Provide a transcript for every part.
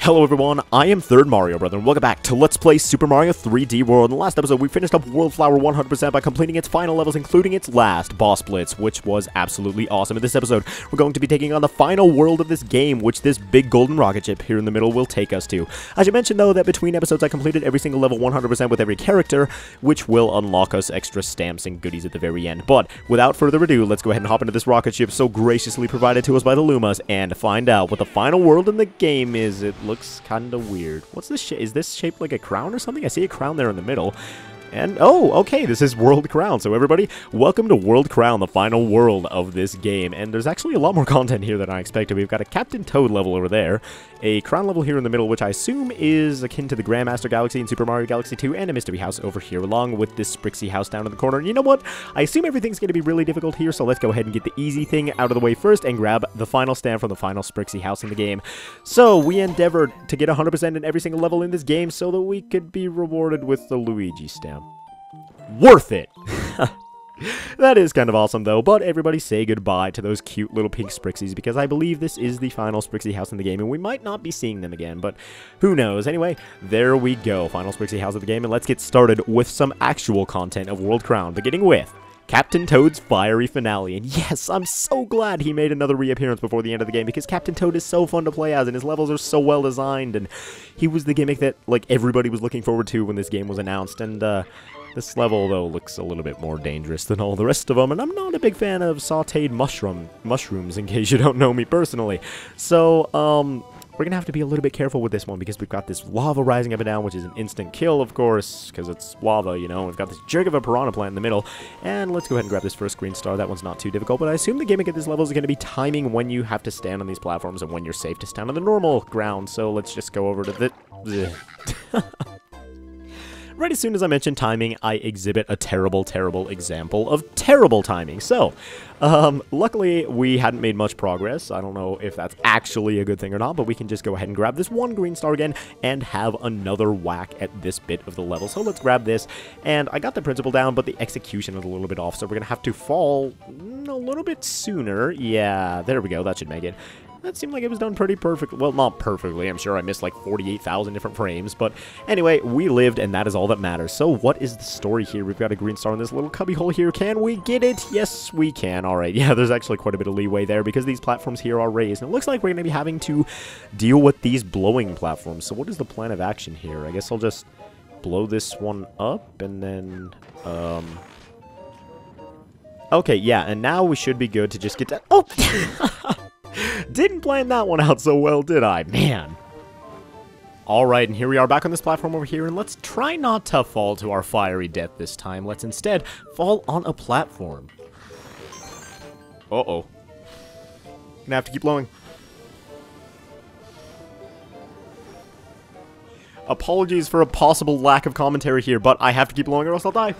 Hello everyone, I am Third Mario Brother, and welcome back to Let's Play Super Mario 3D World. In the last episode, we finished up World Flower 100% by completing its final levels, including its last boss blitz, which was absolutely awesome. In this episode, we're going to be taking on the final world of this game, which this big golden rocket ship here in the middle will take us to. I should mention, though, that between episodes, I completed every single level 100% with every character, which will unlock us extra stamps and goodies at the very end. But without further ado, let's go ahead and hop into this rocket ship so graciously provided to us by the Lumas and find out what the final world in the game is. It looks kind of weird. What's this shape? Is this shaped like a crown or something? I see a crown there in the middle. And, oh, okay, this is World Crown. So everybody, welcome to World Crown, the final world of this game. And there's actually a lot more content here than I expected. We've got a Captain Toad level over there, a Crown level here in the middle, which I assume is akin to the Grandmaster Galaxy in Super Mario Galaxy 2, and a Mystery House over here, along with this Sprixie house down in the corner. And you know what? I assume everything's going to be really difficult here, so let's go ahead and get the easy thing out of the way first and grab the final stamp from the final Sprixie house in the game. So, we endeavored to get 100% in every single level in this game so that we could be rewarded with the Luigi stamp. Worth it! That is kind of awesome, though, but everybody say goodbye to those cute little pink Sprixies, because I believe this is the final Sprixie house in the game, and we might not be seeing them again, but who knows. Anyway, there we go, final Sprixie house of the game, and let's get started with some actual content of World Crown, beginning with Captain Toad's fiery finale. And yes, I'm so glad he made another reappearance before the end of the game, because Captain Toad is so fun to play as, and his levels are so well designed, and he was the gimmick that, like, everybody was looking forward to when this game was announced. And this level, though, looks a little bit more dangerous than all the rest of them, and I'm not a big fan of sauteed mushrooms, in case you don't know me personally. So, we're gonna have to be a little bit careful with this one, because we've got this lava rising up and down, which is an instant kill, of course, because it's lava, you know. We've got this jerk of a piranha plant in the middle, and let's go ahead and grab this first green star. That one's not too difficult, but I assume the gimmick at this level is going to be timing when you have to stand on these platforms and when you're safe to stand on the normal ground, so let's just go over to the... Right as soon as I mention timing, I exhibit a terrible, terrible example of terrible timing. So, luckily, we hadn't made much progress. I don't know if that's actually a good thing or not, but we can just go ahead and grab this one green star again and have another whack at this bit of the level. So let's grab this, and I got the principle down, but the execution is a little bit off, so we're going to have to fall a little bit sooner. Yeah, there we go. That should make it. That seemed like it was done pretty perfectly. Well, not perfectly. I'm sure I missed like 48,000 different frames. But anyway, we lived, and that is all that matters. So what is the story here? We've got a green star in this little cubbyhole here. Can we get it? Yes, we can. All right. Yeah, there's actually quite a bit of leeway there because these platforms here are raised. And it looks like we're going to be having to deal with these blowing platforms. So what is the plan of action here? I guess I'll just blow this one up and then... Okay, yeah, and now we should be good to just get that... Oh! Didn't plan that one out so well, did I? Man. Alright, and here we are back on this platform over here, and let's try not to fall to our fiery death this time. Let's instead fall on a platform. Uh-oh. Gonna have to keep blowing. Apologies for a possible lack of commentary here, but I have to keep blowing or else I'll die.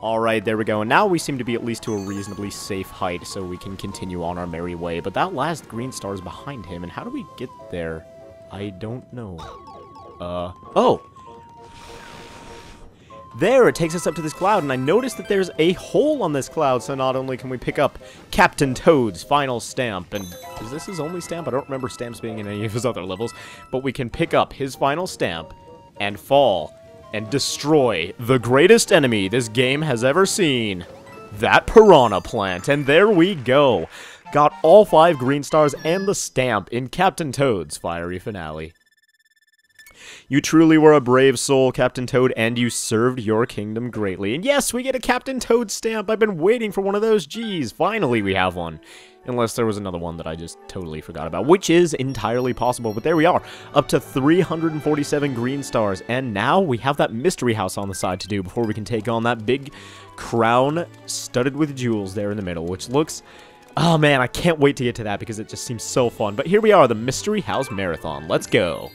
Alright, there we go. And now we seem to be at least to a reasonably safe height, so we can continue on our merry way. But that last green star is behind him, and how do we get there? I don't know. Oh! There, it takes us up to this cloud, and I noticed that there's a hole on this cloud, so not only can we pick up Captain Toad's final stamp, and is this his only stamp? I don't remember stamps being in any of his other levels, but we can pick up his final stamp and fall and destroy the greatest enemy this game has ever seen. That piranha plant. And there we go. Got all 5 green stars and the stamp in Captain Toad's fiery finale. You truly were a brave soul, Captain Toad, and you served your kingdom greatly. And yes, we get a Captain Toad stamp. I've been waiting for one of those. Geez, finally we have one. Unless there was another one that I just totally forgot about, which is entirely possible. But there we are, up to 347 green stars. And now we have that mystery house on the side to do before we can take on that big crown studded with jewels there in the middle, which looks... Oh man, I can't wait to get to that because it just seems so fun. But here we are, the Mystery House Marathon. Let's go.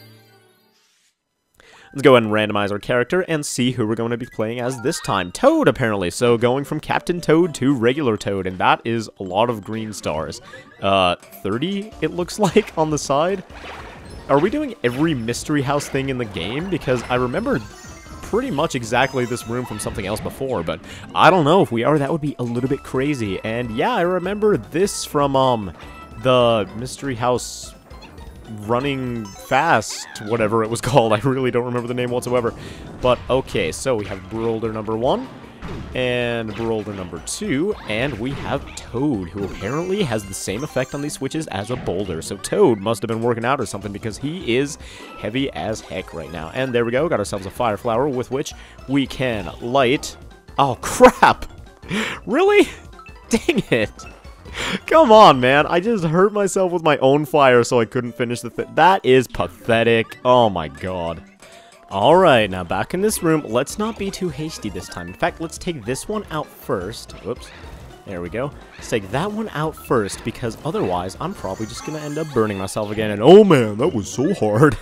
Let's go ahead and randomize our character and see who we're going to be playing as this time. Toad, apparently. So going from Captain Toad to regular Toad, and that is a lot of green stars. 30, it looks like, on the side. Are we doing every Mystery House thing in the game? Because I remember pretty much exactly this room from something else before, but I don't know. If we are, that would be a little bit crazy. And yeah, I remember this from, the Mystery House running fast, whatever it was called. I really don't remember the name whatsoever. But, okay, so we have Boulder number 1. And Boulder number 2, and we have Toad, who apparently has the same effect on these switches as a boulder. So Toad must have been working out or something, because he is heavy as heck right now. And there we go, got ourselves a fire flower with which we can light... Oh, crap! Really? Dang it! Come on, man. I just hurt myself with my own fire, so I couldn't finish the thing. That is pathetic. Oh my god. Alright, now back in this room, let's not be too hasty this time. In fact, let's take this one out first. Whoops. There we go. Let's take that one out first, because otherwise, I'm probably just going to end up burning myself again. And oh man, that was so hard.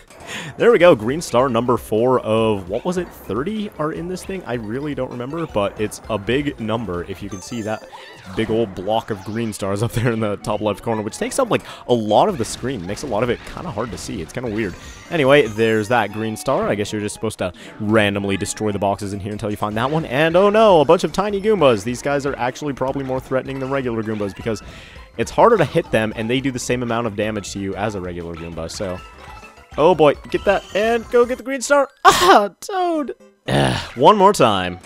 There we go. Green star number 4 of, what was it, 30 are in this thing? I really don't remember, but it's a big number, if you can see that big old block of green stars up there in the top left corner, which takes up, like, a lot of the screen. Makes a lot of it kind of hard to see. It's kind of weird. Anyway, there's that green star. I guess you're just supposed to randomly destroy the boxes in here until you find that one. And, oh no, a bunch of tiny Goombas. These guys are actually probably more threatening than regular Goombas, because it's harder to hit them, and they do the same amount of damage to you as a regular Goomba, so... Oh boy, get that, and go get the green star. Ah, Toad! One more time.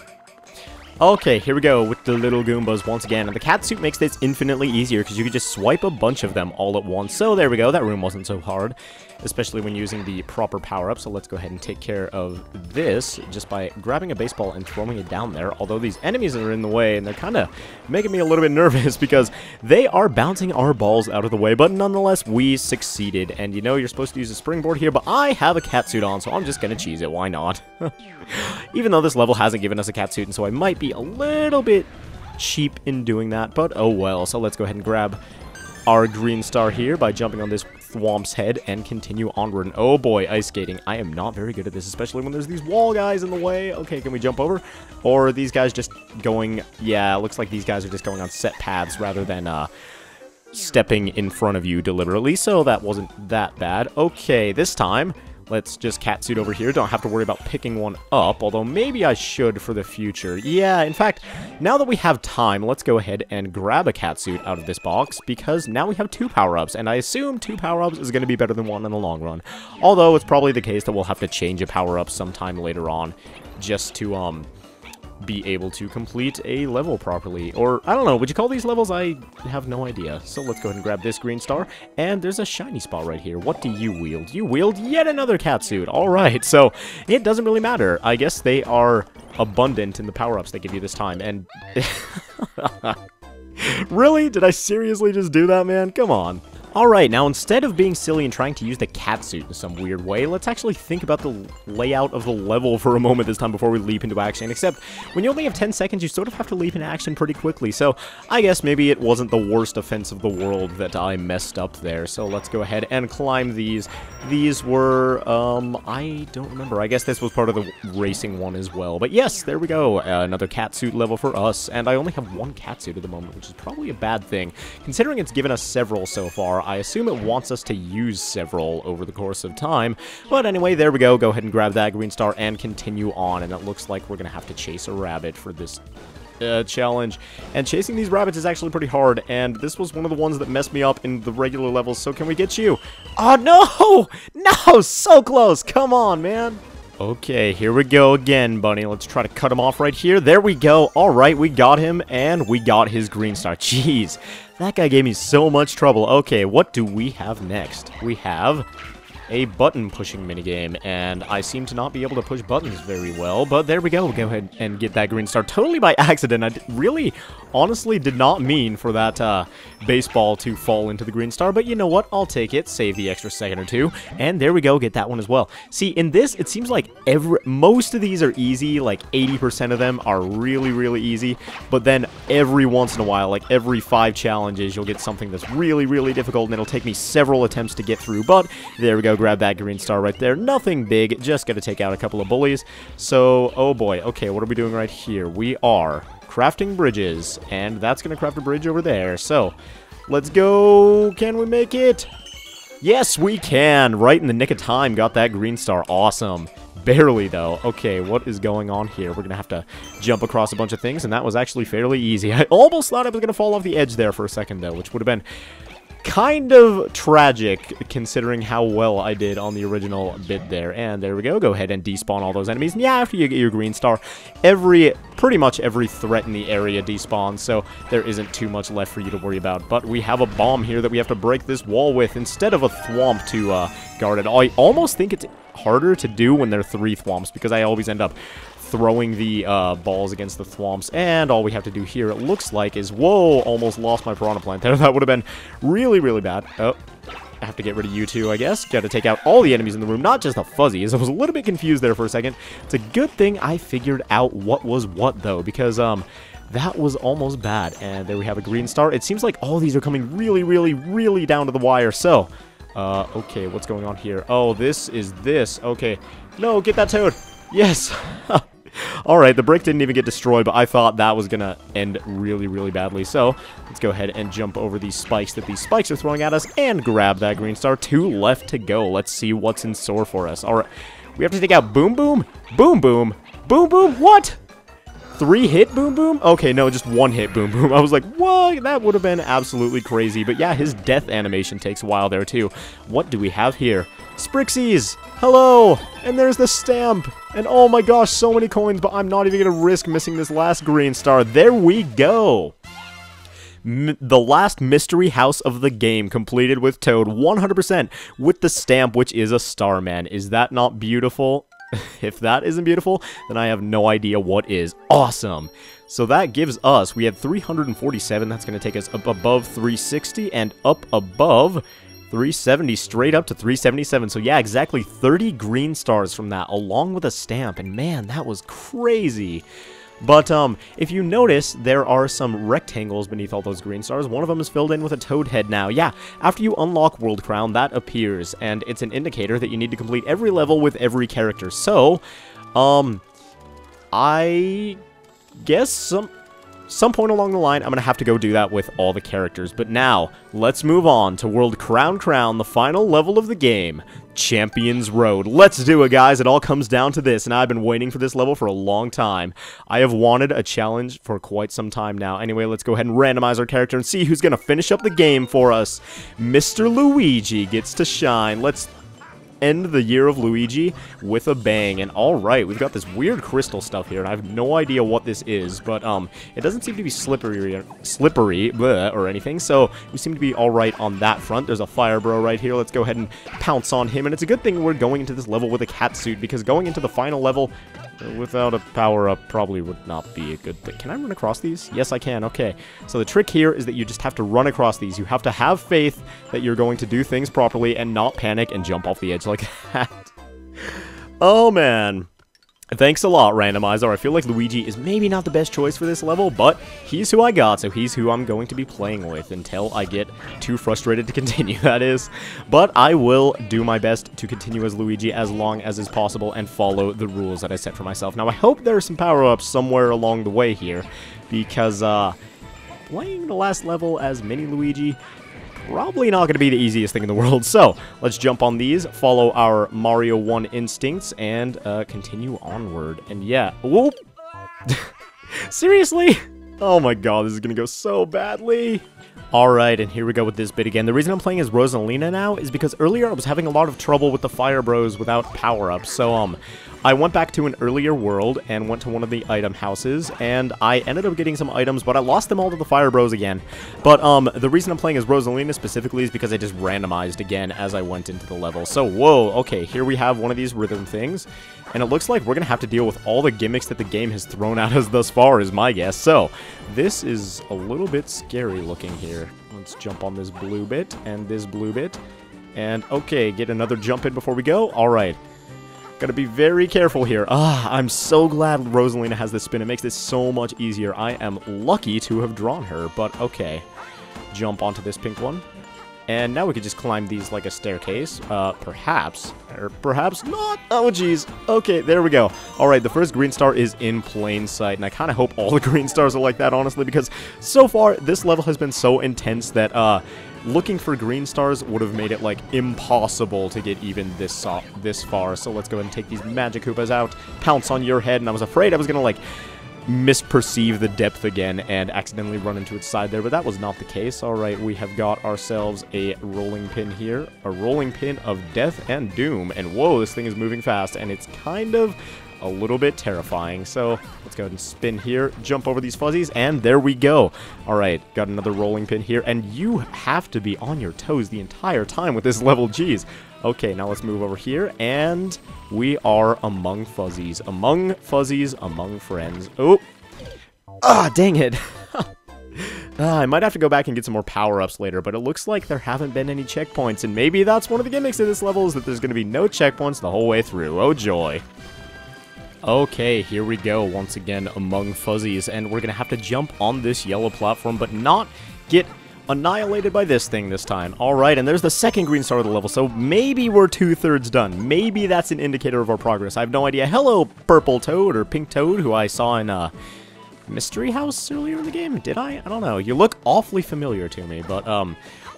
Okay, here we go with the little Goombas once again, and the cat suit makes this infinitely easier because you can just swipe a bunch of them all at once. So there we go, that room wasn't so hard, especially when using the proper power-up. So let's go ahead and take care of this just by grabbing a baseball and throwing it down there, although these enemies are in the way, and they're kind of making me a little bit nervous because they are bouncing our balls out of the way, but nonetheless, we succeeded. And you know you're supposed to use a springboard here, but I have a cat suit on, so I'm just going to cheese it. Why not? Even though this level hasn't given us a cat suit, and so I might be a little bit cheap in doing that, but oh well. So let's go ahead and grab our green star here by jumping on this thwomp's head and continue onward. And oh boy, ice skating. I am not very good at this, especially when there's these wall guys in the way. Okay, can we jump over? Or are these guys just going... Yeah, it looks like these guys are just going on set paths rather than stepping in front of you deliberately, so that wasn't that bad. Okay, this time... Let's just catsuit over here. Don't have to worry about picking one up, although maybe I should for the future. Yeah, in fact, now that we have time, let's go ahead and grab a catsuit out of this box, because now we have 2 power-ups, and I assume 2 power-ups is going to be better than 1 in the long run. Although, it's probably the case that we'll have to change a power-up sometime later on, just to, be able to complete a level properly. Or, I don't know, would you call these levels? I have no idea. So let's go ahead and grab this green star, and there's a shiny spot right here. What do you wield? You wield yet another catsuit. Alright, so it doesn't really matter. I guess they are abundant in the power-ups they give you this time, and... Really? Did I seriously just do that, man? Come on. Alright, now instead of being silly and trying to use the catsuit in some weird way, let's actually think about the layout of the level for a moment this time before we leap into action. Except, when you only have 10 seconds, you sort of have to leap into action pretty quickly, so I guess maybe it wasn't the worst offense of the world that I messed up there. So let's go ahead and climb these. These were, I don't remember. I guess this was part of the racing one as well. But yes, there we go. Another catsuit level for us, and I only have 1 catsuit at the moment, which is probably a bad thing, considering it's given us several so far. I assume it wants us to use several over the course of time. But anyway, there we go. Go ahead and grab that green star and continue on. And it looks like we're going to have to chase a rabbit for this challenge. And chasing these rabbits is actually pretty hard. And this was one of the ones that messed me up in the regular levels. So can we get you? Oh, no! No! So close! Come on, man! Okay, here we go again, bunny. Let's try to cut him off right here. There we go. All right, we got him, and we got his green star. Jeez, that guy gave me so much trouble. Okay, what do we have next? We have a button-pushing minigame, and I seem to not be able to push buttons very well, but there we go. We'll go ahead and get that green star totally by accident. I really, honestly did not mean for that baseball to fall into the green star, but you know what? I'll take it, save the extra second or two, and there we go, get that one as well. See, in this, it seems like most of these are easy, like 80% of them are really, really easy, but then every once in a while, like every 5 challenges, you'll get something that's really, really difficult, and it'll take me several attempts to get through, but there we go. Grab that green star right there. Nothing big, just gotta take out a couple of bullies. So, oh boy, okay, what are we doing right here? We are crafting bridges, and that's gonna craft a bridge over there. So, let's go. Can we make it? Yes, we can. Right in the nick of time, got that green star. Awesome. Barely, though. Okay, what is going on here? We're gonna have to jump across a bunch of things, and that was actually fairly easy. I almost thought I was gonna fall off the edge there for a second, though, which would have been kind of tragic, considering how well I did on the original bit there. And there we go. Go ahead and despawn all those enemies. And yeah, after you get your green star, pretty much every threat in the area despawns, so there isn't too much left for you to worry about. But we have a bomb here that we have to break this wall with instead of a thwomp to guard it. I almost think it's harder to do when there are 3 thwomps, because I always end up throwing the balls against the thwomps, and all we have to do here, it looks like, is, whoa, almost lost my piranha plant there. That would have been really, really bad. Oh, I have to get rid of you two, I guess. Got to take out all the enemies in the room, not just the fuzzies. I was a little bit confused there for a second. It's a good thing I figured out what was what, though, because, that was almost bad. And there we have a green star. It seems like all these are coming really, really, really down to the wire, so... okay, what's going on here? Oh, this is this. Okay. No, get that toad. Yes. Alright, the brick didn't even get destroyed, but I thought that was gonna end really, really badly. So, let's go ahead and jump over these spikes that these spikes are throwing at us and grab that green star. 2 left to go. Let's see what's in store for us. Alright, we have to take out Boom Boom, Boom Boom, Boom Boom, what? 3 hit Boom Boom? Okay, no, just 1 hit Boom Boom. I was like, what? That would have been absolutely crazy. But yeah, his death animation takes a while there, too. What do we have here? Sprixies! Hello! And there's the stamp! And oh my gosh, so many coins, but I'm not even going to risk missing this last green star. There we go! The last mystery house of the game completed with Toad 100% with the stamp, which is a Starman. Is that not beautiful? If that isn't beautiful, then I have no idea what is. Awesome! So that gives us, we had 347, that's going to take us up above 360 and up above 370, straight up to 377. So yeah, exactly 30 green stars from that, along with a stamp. And man, that was crazy. But if you notice, there are some rectangles beneath all those green stars. One of them is filled in with a toad head now. Yeah, after you unlock World Crown, that appears, and it's an indicator that you need to complete every level with every character. So, I guess some point along the line, I'm going to have to go do that with all the characters. But now, let's move on to World Crown, the final level of the game, Champions Road. Let's do it, guys. It all comes down to this, and I've been waiting for this level for a long time. I have wanted a challenge for quite some time now. Anyway, let's go ahead and randomize our character and see who's going to finish up the game for us. Mr. Luigi gets to shine. Let's end the year of Luigi with a bang. And alright, we've got this weird crystal stuff here, and I have no idea what this is, but it doesn't seem to be slippery or anything, so we seem to be alright on that front. There's a fire bro right here. Let's go ahead and pounce on him, and it's a good thing we're going into this level with a cat suit, because going into the final level without a power-up probably would not be a good thing. Can I run across these? Yes, I can. Okay. So the trick here is that you just have to run across these. You have to have faith that you're going to do things properly and not panic and jump off the edge like that. Oh, man. Thanks a lot, Randomizer. I feel like Luigi is maybe not the best choice for this level, but he's who I got, so he's who I'm going to be playing with until I get too frustrated to continue, that is. But I will do my best to continue as Luigi as long as is possible and follow the rules that I set for myself. Now, I hope there are some power-ups somewhere along the way here, because playing the last level as Mini Luigi probably not going to be the easiest thing in the world. So, let's jump on these, follow our Mario 1 instincts, and continue onward. And yeah, whoop! Seriously? Oh my god, this is going to go so badly. Alright, and here we go with this bit again. The reason I'm playing as Rosalina now is because earlier I was having a lot of trouble with the Fire Bros without power-ups. So, I went back to an earlier world and went to one of the item houses, and I ended up getting some items, but I lost them all to the Fire Bros again. But, the reason I'm playing as Rosalina specifically is because I just randomized again as I went into the level. So, whoa, okay, here we have one of these rhythm things, and it looks like we're gonna have to deal with all the gimmicks that the game has thrown at us thus far, is my guess. So, this is a little bit scary looking here. Let's jump on this blue bit, and this blue bit, and okay, get another jump in before we go. Alright. Gotta be very careful here. I'm so glad Rosalina has this spin. It makes this so much easier. I am lucky to have drawn her, but okay. Jump onto this pink one. And now we could just climb these like a staircase. Perhaps. Or perhaps not. Oh, jeez. Okay, there we go. Alright, the first green star is in plain sight. And I kind of hope all the green stars are like that, honestly, because so far, this level has been so intense that, looking for green stars would have made it, like, impossible to get even this far. So let's go ahead and take these magic Koopas out, pounce on your head, and I was afraid I was gonna, like, misperceive the depth again and accidentally run into its side there, but that was not the case. Alright, we have got ourselves a rolling pin here. A rolling pin of death and doom. And whoa, this thing is moving fast, and it's kind of a little bit terrifying. So let's go ahead and spin here, jump over these fuzzies, and there we go. Alright, got another rolling pin here, and you have to be on your toes the entire time with this level, geez. Okay, now let's move over here, and we are among fuzzies. Among fuzzies, among friends. Oh! Ah, dang it! I might have to go back and get some more power-ups later, but it looks like there haven't been any checkpoints, and maybe that's one of the gimmicks of this level, is that there's going to be no checkpoints the whole way through. Oh, joy. Okay, here we go, once again, among fuzzies, and we're going to have to jump on this yellow platform, but not get annihilated by this thing this time. Alright, and there's the second green star of the level, so maybe we're 2/3 done. Maybe that's an indicator of our progress. I have no idea. Hello, Purple Toad, or Pink Toad, who I saw in, Mystery House earlier in the game? Did I? I don't know. You look awfully familiar to me, but,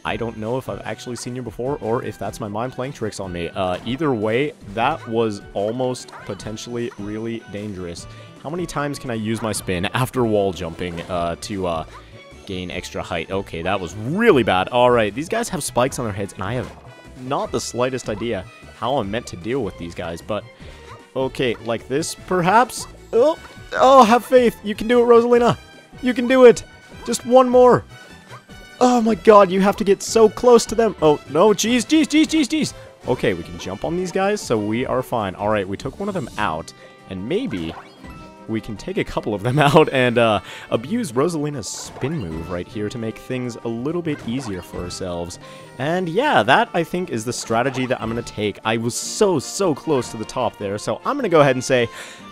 I don't know if I've actually seen you before, or if that's my mind playing tricks on me. Either way, that was almost potentially really dangerous. How many times can I use my spin after wall jumping, to, gain extra height? Okay, that was really bad. Alright, these guys have spikes on their heads, and I have not the slightest idea how I'm meant to deal with these guys, but okay, like this, perhaps? Oh, have faith. You can do it, Rosalina. You can do it. Just one more. Oh my god, you have to get so close to them. Oh, no, jeez. Okay, we can jump on these guys, so we are fine. Alright, we took one of them out, and maybe we can take a couple of them out and abuse Rosalina's spin move right here to make things a little bit easier for ourselves. And yeah, that I think is the strategy that I'm going to take. I was so close to the top there, so I'm going to go ahead and say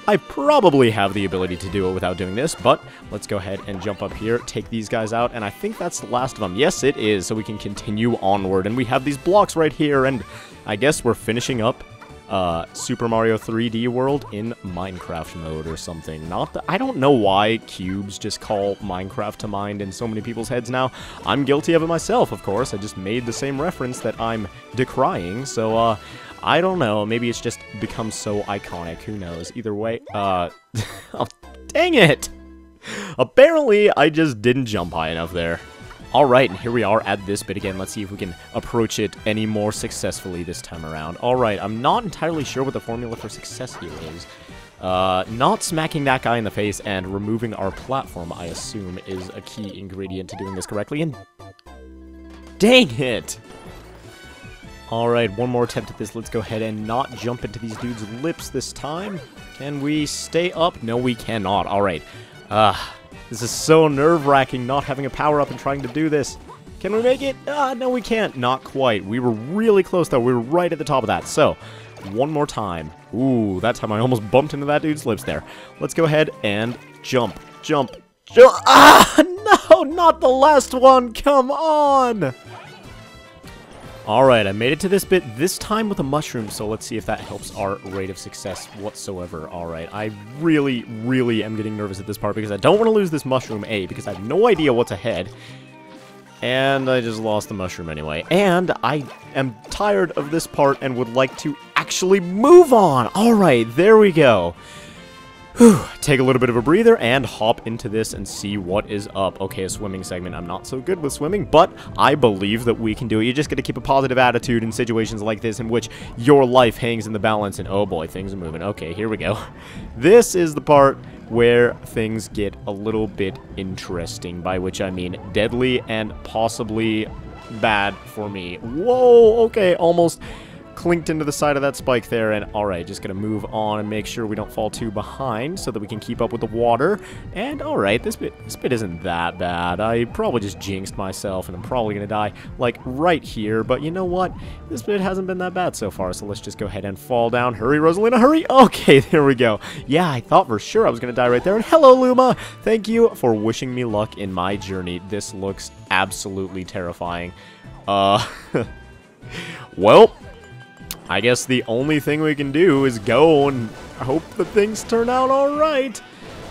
I probably have the ability to do it without doing this, but let's go ahead and jump up here, take these guys out, and I think that's the last of them. Yes, it is, so we can continue onward, and we have these blocks right here, and I guess we're finishing up Super Mario 3D World in Minecraft mode or something. I don't know why cubes just call Minecraft to mind in so many people's heads now. I'm guilty of it myself, of course. I just made the same reference that I'm decrying, so, I don't know. Maybe it's just become so iconic. Who knows? Either way, oh, dang it! Apparently, I just didn't jump high enough there. Alright, and here we are at this bit again. Let's see if we can approach it any more successfully this time around. Alright, I'm not entirely sure what the formula for success here is. Not smacking that guy in the face and removing our platform, I assume, is a key ingredient to doing this correctly, and dang it! Alright, one more attempt at this. Let's go ahead and not jump into these dudes' lips this time. Can we stay up? No, we cannot. Alright. This is so nerve-wracking not having a power-up and trying to do this. Can we make it? No, we can't. Not quite. We were really close, though. We were right at the top of that. So, one more time. Ooh, that time I almost bumped into that dude's lips there. Let's go ahead and jump. Jump. Jump. Ah, no, not the last one. Come on. Alright, I made it to this bit, this time with a mushroom, so let's see if that helps our rate of success whatsoever. Alright, I really am getting nervous at this part because I don't want to lose this mushroom, A, because I have no idea what's ahead. And I just lost the mushroom anyway. And I am tired of this part and would like to actually move on! Alright, there we go. Whew, take a little bit of a breather and hop into this and see what is up. Okay, a swimming segment. I'm not so good with swimming, but I believe that we can do it. You just got to keep a positive attitude in situations like this in which your life hangs in the balance, and oh boy, things are moving. Okay, here we go. This is the part where things get a little bit interesting, by which I mean deadly and possibly bad for me. Whoa, okay, almost clinked into the side of that spike there, and alright, just gonna move on and make sure we don't fall too behind so that we can keep up with the water. And alright, this bit isn't that bad. I probably just jinxed myself and I'm probably gonna die like right here, but you know what? This bit hasn't been that bad so far, so let's just go ahead and fall down. Hurry, Rosalina, hurry! Okay, there we go. Yeah, I thought for sure I was gonna die right there, and hello, Luma! Thank you for wishing me luck in my journey. This looks absolutely terrifying. Well, I guess the only thing we can do is go and hope that things turn out alright.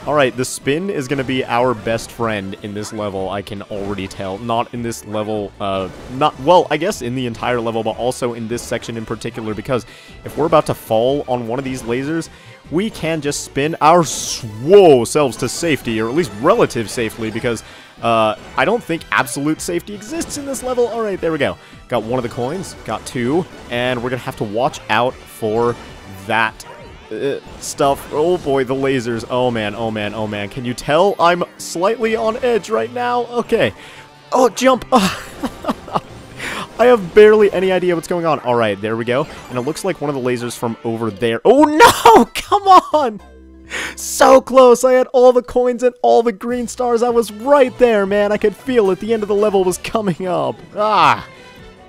Alright, the spin is going to be our best friend in this level, I can already tell. Not in this level, well, I guess in the entire level, but also in this section in particular, because if we're about to fall on one of these lasers, we can just spin our selves to safety, or at least relative safely, because I don't think absolute safety exists in this level. Alright, there we go. Got one of the coins, got two, and we're going to have to watch out for that stuff. Oh boy, the lasers. Oh man, oh man, oh man. Can you tell I'm slightly on edge right now? Okay. Oh, jump. I have barely any idea what's going on. Alright, there we go. And it looks like one of the lasers from over there. Oh no! Come on! So close! I had all the coins and all the green stars. I was right there, man. I could feel it. The end of the level was coming up. Ah!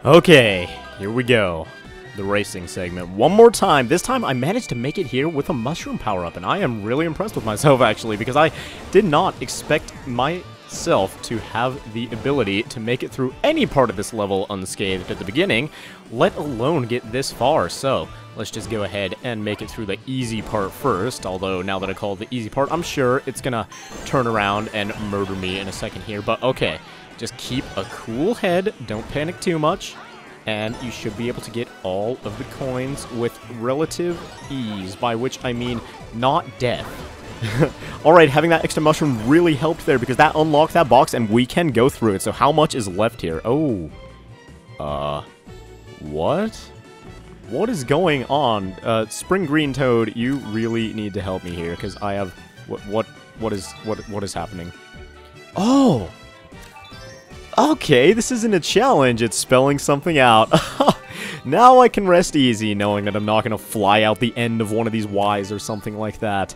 Okay, here we go. The racing segment. One more time. This time I managed to make it here with a mushroom power-up, and I am really impressed with myself, actually, because I did not expect myself to have the ability to make it through any part of this level unscathed at the beginning, let alone get this far. So let's just go ahead and make it through the easy part first, although now that I call it the easy part, I'm sure it's gonna turn around and murder me in a second here, but okay. Just keep a cool head, don't panic too much, and you should be able to get all of the coins with relative ease, by which I mean not death. Alright, having that extra mushroom really helped there, because that unlocked that box, and we can go through it. So how much is left here? Oh. What? What is going on? Spring Green Toad, you really need to help me here, because I have... What is happening? Oh! Okay, this isn't a challenge, it's spelling something out. Now I can rest easy, knowing that I'm not going to fly out the end of one of these Ys or something like that.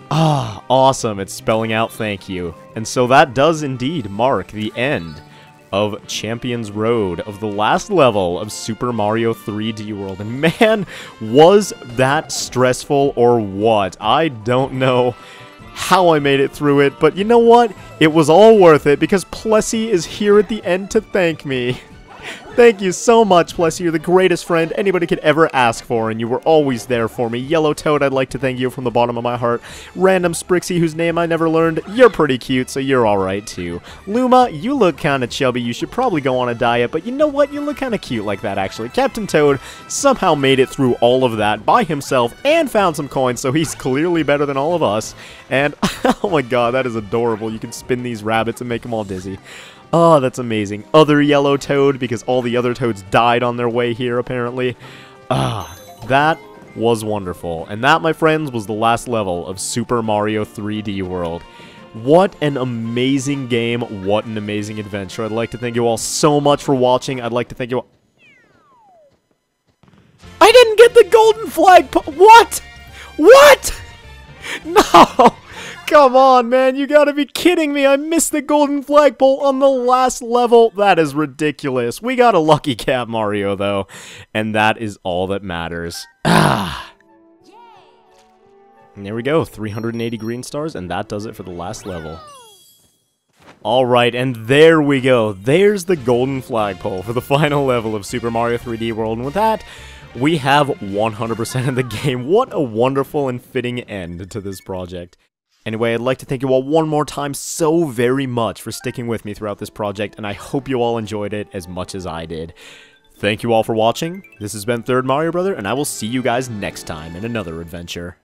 Ah, awesome, it's spelling out thank you. And so that does indeed mark the end of Champions Road, of the last level of Super Mario 3D World. And man, was that stressful or what? I don't know how I made it through it, but you know what? It was all worth it, because Plessy is here at the end to thank me. Thank you so much, Plessy. You're the greatest friend anybody could ever ask for, and you were always there for me. Yellow Toad, I'd like to thank you from the bottom of my heart. Random Sprixie, whose name I never learned, you're pretty cute, so you're alright too. Luma, you look kinda chubby, you should probably go on a diet, but you know what? You look kinda cute like that, actually. Captain Toad somehow made it through all of that by himself and found some coins, so he's clearly better than all of us. And, oh my god, that is adorable. You can spin these rabbits and make them all dizzy. Oh, that's amazing. Other Yellow Toad, because all the other Toads died on their way here, apparently. Ah, that was wonderful. And that, my friends, was the last level of Super Mario 3D World. What an amazing game. What an amazing adventure. I'd like to thank you all so much for watching. I'd like to thank you all... I didn't get the golden flag! What? What? No! Come on, man, you gotta be kidding me. I missed the golden flagpole on the last level. That is ridiculous. We got a lucky cat, Mario, though. And that is all that matters. Ah. And there we go, 380 green stars, and that does it for the last level. Alright, and there we go. There's the golden flagpole for the final level of Super Mario 3D World. And with that, we have 100% of the game. What a wonderful and fitting end to this project. Anyway, I'd like to thank you all one more time so very much for sticking with me throughout this project, and I hope you all enjoyed it as much as I did. Thank you all for watching. This has been Third Mario Brother, and I will see you guys next time in another adventure.